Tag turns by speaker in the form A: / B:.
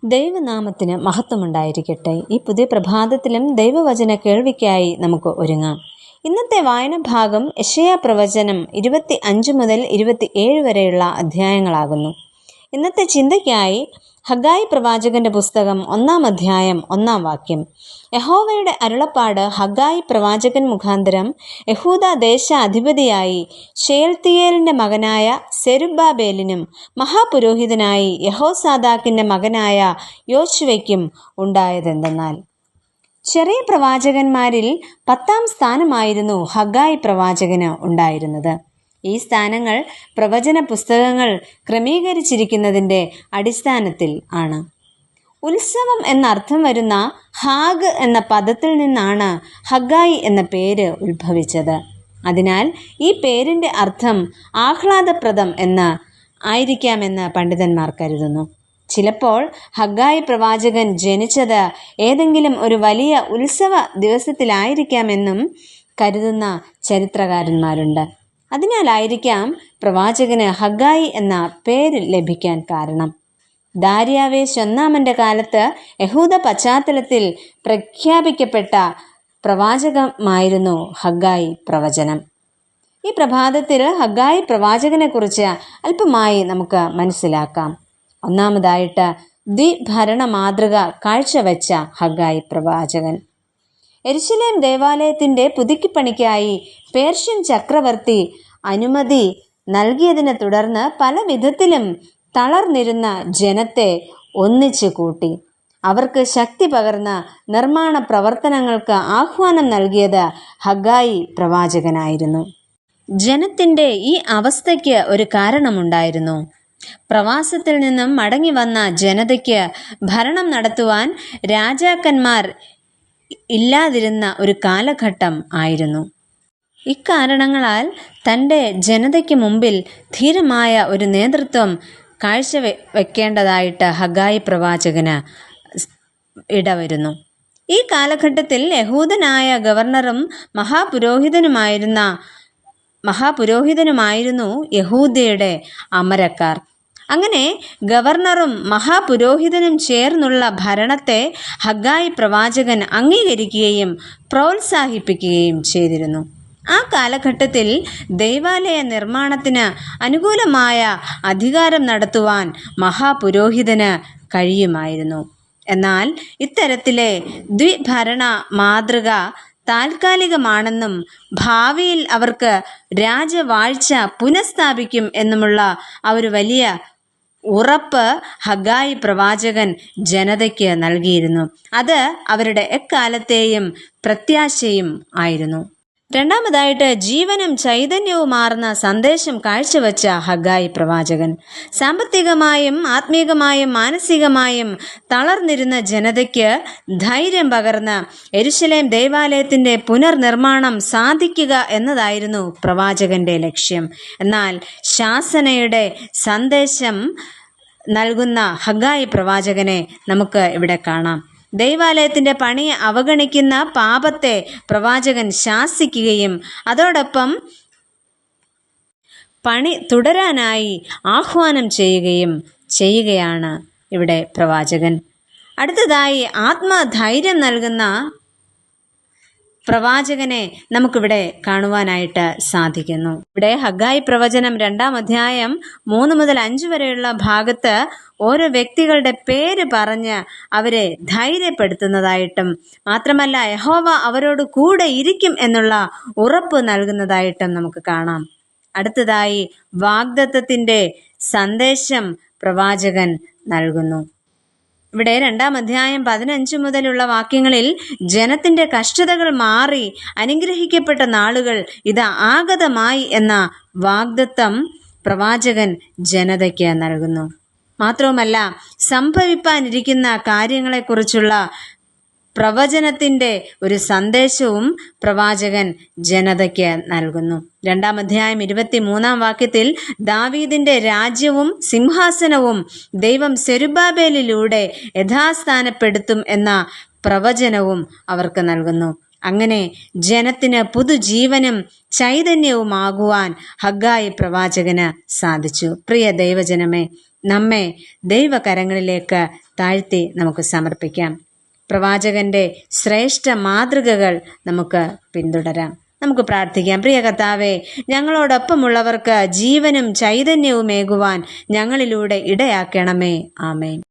A: ദൈവനാമത്തിന് മഹത്വമുണ്ടായിരിക്കട്ടെ. ഈ പുതിയ പ്രഭാതത്തിലും ദൈവവചന കേൾവിക്കായി നമുക്ക് ഒരുങ്ങാം. ഇന്നത്തെ വായന ഭാഗം യെശയ്യാ പ്രവചനം 25 മുതൽ 27 വരെയുള്ള അധ്യായങ്ങളാകുന്നു. ഇന്നത്തെ ചിന്തയ്ക്കായി ഹഗ്ഗായി പ്രവാചകന്റെ പുസ്തകം 1-ാം അധ്യായം 1-ാം വാക്യം. യഹോവയുടെ അരുളപ്പാട് ഹഗ്ഗായി പ്രവാചകൻ മുഖാന്തരം യഹൂദ ദേശ അധിപതിയായി ശെയൽത്തീയേലിന്റെ മകനായ സെരുബ്ബാബേലിനും മഹാപുരോഹിതനായി യഹോസാദാക്കിന്റെ മകനായ യോശുവയ്ക്കും ഉണ്ടായതെന്തെന്നാൽ, ചെറിയ പ്രവാചകന്മാരിൽ 10-ാം സ്ഥാനമായിരുന്നു ഹഗ്ഗായി പ്രവാചകന് ഉണ്ടായിരുന്നത്. ഈ സ്ഥാനങ്ങൾ പ്രവചന പുസ്തകങ്ങൾ ക്രമീകരിച്ചിരിക്കുന്നതിൻ്റെ അടിസ്ഥാനത്തിൽ ആണ്. ഉത്സവം എന്നർത്ഥം വരുന്ന ഹാഗ് എന്ന പദത്തിൽ നിന്നാണ് ഹഗ്ഗായി എന്ന പേര് ഉത്ഭവിച്ചത്. അതിനാൽ ഈ പേരിൻ്റെ അർത്ഥം ആഹ്ലാദപ്രദം എന്ന് ആയിരിക്കാമെന്ന് പണ്ഡിതന്മാർ കരുതുന്നു. ചിലപ്പോൾ ഹഗ്ഗായി പ്രവാചകൻ ജനിച്ചത് ഏതെങ്കിലും ഒരു വലിയ ഉത്സവ ദിവസത്തിലായിരിക്കാമെന്നും കരുതുന്ന ചരിത്രകാരന്മാരുണ്ട്. അതിനാലായിരിക്കാം പ്രവാചകന് ഹഗ്ഗായി എന്ന പേര് ലഭിക്കാൻ കാരണം. ദാര്യാവേശ് ഒന്നാമൻ്റെ കാലത്ത് യഹൂദ പശ്ചാത്തലത്തിൽ പ്രഖ്യാപിക്കപ്പെട്ട പ്രവാചകമായിരുന്നു ഹഗ്ഗായി പ്രവചനം. ഈ പ്രഭാതത്തിൽ ഹഗ്ഗായി പ്രവാചകനെക്കുറിച്ച് അല്പമായി നമുക്ക് മനസ്സിലാക്കാം. ഒന്നാമതായിട്ട് ദ്വിഭരണ മാതൃക കാഴ്ചവെച്ച ഹഗ്ഗായി പ്രവാചകൻ. യെരുശലേം ദേവാലയത്തിൻ്റെ പുതുക്കിപ്പണിക്കായി പേർഷ്യൻ ചക്രവർത്തി അനുമതി നൽകിയതിനെ തുടർന്ന് പല വിധത്തിലും തളർന്നിരുന്ന ജനത്തെ ഒന്നിച്ചു കൂട്ടി അവർക്ക് ശക്തി പകർന്ന നിർമ്മാണ പ്രവർത്തനങ്ങൾക്ക് ആഹ്വാനം നൽകിയത് ഹഗ്ഗായി പ്രവാചകനായിരുന്നു. ജനത്തിൻ്റെ ഈ അവസ്ഥയ്ക്ക് ഒരു കാരണമുണ്ടായിരുന്നു. പ്രവാസത്തിൽ നിന്നും മടങ്ങി വന്ന ജനതയ്ക്ക് ഭരണം നടത്തുവാൻ രാജാക്കന്മാർ ഇല്ലാതിരുന്ന ഒരു കാലഘട്ടം ആയിരുന്നു. ഇക്കാരണങ്ങളാൽ തൻ്റെ ജനതയ്ക്ക് മുമ്പിൽ ധീരമായ ഒരു നേതൃത്വം കാഴ്ചവെക്കേണ്ടതായിട്ട് ഹഗ്ഗായി പ്രവാചകന് ഇടവരുന്നു. ഈ കാലഘട്ടത്തിൽ യഹൂദനായ ഗവർണറും മഹാപുരോഹിതനുമായിരുന്നു യഹൂദയുടെ അമരക്കാർ. അങ്ങനെ ഗവർണറും മഹാപുരോഹിതനും ചേർന്നുള്ള ഭരണത്തെ ഹഗ്ഗായി പ്രവാചകൻ അംഗീകരിക്കുകയും പ്രോത്സാഹിപ്പിക്കുകയും ചെയ്തിരുന്നു. ആ കാലഘട്ടത്തിൽ ദൈവാലയ നിർമ്മാണത്തിന് അനുകൂലമായ അധികാരം നടത്തുവാൻ മഹാപുരോഹിതന് കഴിയുമായിരുന്നു. എന്നാൽ ഇത്തരത്തിലെ ദ്വിഭരണ മാതൃക താൽക്കാലികമാണെന്നും ഭാവിയിൽ അവർക്ക് രാജവാഴ്ച പുനഃസ്ഥാപിക്കും എന്നുമുള്ള ഒരു വലിയ ഉറപ്പ് ഹഗ്ഗായി പ്രവാചകൻ ജനതയ്ക്ക് നൽകിയിരുന്നു. അത് അവരുടെ എക്കാലത്തെയും പ്രത്യാശയും ആയിരുന്നു. രണ്ടാമതായിട്ട് ജീവനും ചൈതന്യവുമാർന്ന സന്ദേശം കാഴ്ചവെച്ച ഹഗ്ഗായി പ്രവാചകൻ. സാമ്പത്തികമായും ആത്മീകമായും മാനസികമായും തളർന്നിരുന്ന ജനതയ്ക്ക് ധൈര്യം പകർന്ന് യെരുശലേം ദേവാലയത്തിൻ്റെ പുനർനിർമ്മാണം സാധിക്കുക എന്നതായിരുന്നു പ്രവാചകന്റെ ലക്ഷ്യം. എന്നാൽ ശാസനയുടെ സന്ദേശം നൽകുന്ന ഹഗ്ഗായി പ്രവാചകനെ നമുക്ക് ഇവിടെ കാണാം. ദൈവാലയത്തിൻ്റെ പണി അവഗണിക്കുന്ന പാപത്തെ പ്രവാചകൻ ശാസിക്കുകയും അതോടൊപ്പം പണി തുടരാനായി ആഹ്വാനം ചെയ്യുകയാണ് ഇവിടെ പ്രവാചകൻ. അടുത്തതായി ആത്മധൈര്യം നൽകുന്ന പ്രവാചകനെ നമുക്കിവിടെ കാണുവാനായിട്ട് സാധിക്കുന്നു. ഇവിടെ ഹഗ്ഗായി പ്രവചനം 2-ാം അധ്യായം 3 മുതൽ 5 വരെയുള്ള ഭാഗത്ത് ഓരോ വ്യക്തികളുടെ പേര് പറഞ്ഞ് അവരെ ധൈര്യപ്പെടുത്തുന്നതായിട്ടും മാത്രമല്ല യഹോവ അവരോട് കൂടെ ഇരിക്കും എന്നുള്ള ഉറപ്പ് നൽകുന്നതായിട്ടും നമുക്ക് കാണാം. അടുത്തതായി വാഗ്ദത്തത്തിൻ്റെ സന്ദേശം പ്രവാചകൻ നൽകുന്നു. ഇവിടെ 2-ാം അധ്യായം 15 മുതലുള്ള വാക്യങ്ങളിൽ ജനത്തിൻ്റെ കഷ്ടതകൾ മാറി അനുഗ്രഹിക്കപ്പെട്ട നാളുകൾ ഇതാ ആഗതമായി എന്ന വാഗ്ദത്തം പ്രവാചകൻ ജനതയ്ക്ക് നൽകുന്നു. മാത്രവുമല്ല സംഭവിപ്പാനിരിക്കുന്ന കാര്യങ്ങളെക്കുറിച്ചുള്ള പ്രവചനത്തിൻ്റെ ഒരു സന്ദേശവും പ്രവാചകൻ ജനതയ്ക്ക് നൽകുന്നു. 2-ാം അധ്യായം 23-ാം വാക്യത്തിൽ ദാവീദിൻ്റെ രാജ്യവും സിംഹാസനവും ദൈവം സെരുബ്ബാബേലിലൂടെ യഥാസ്ഥാനപ്പെടുത്തും എന്ന പ്രവചനവും അവർക്ക് നൽകുന്നു. അങ്ങനെ ജനത്തിന് പുതുജീവനും ചൈതന്യവുമാകുവാൻ ഹഗ്ഗായി പ്രവാചകന് സാധിച്ചു. പ്രിയ ദൈവജനമേ, നമ്മെ ദൈവകരങ്ങളിലേക്ക് താഴ്ത്തി നമുക്ക് സമർപ്പിക്കാം. പ്രവാചകന്റെ ശ്രേഷ്ഠ മാതൃകകൾ നമുക്ക് പിന്തുടരാം. നമുക്ക് പ്രാർത്ഥിക്കാം. പ്രിയ കർത്താവേ, ഞങ്ങളോടൊപ്പമുള്ളവർക്ക് ജീവനും ചൈതന്യവും ഏകുവാൻ ഞങ്ങളിലൂടെ ഇടയാക്കണമേ. ആമേൻ.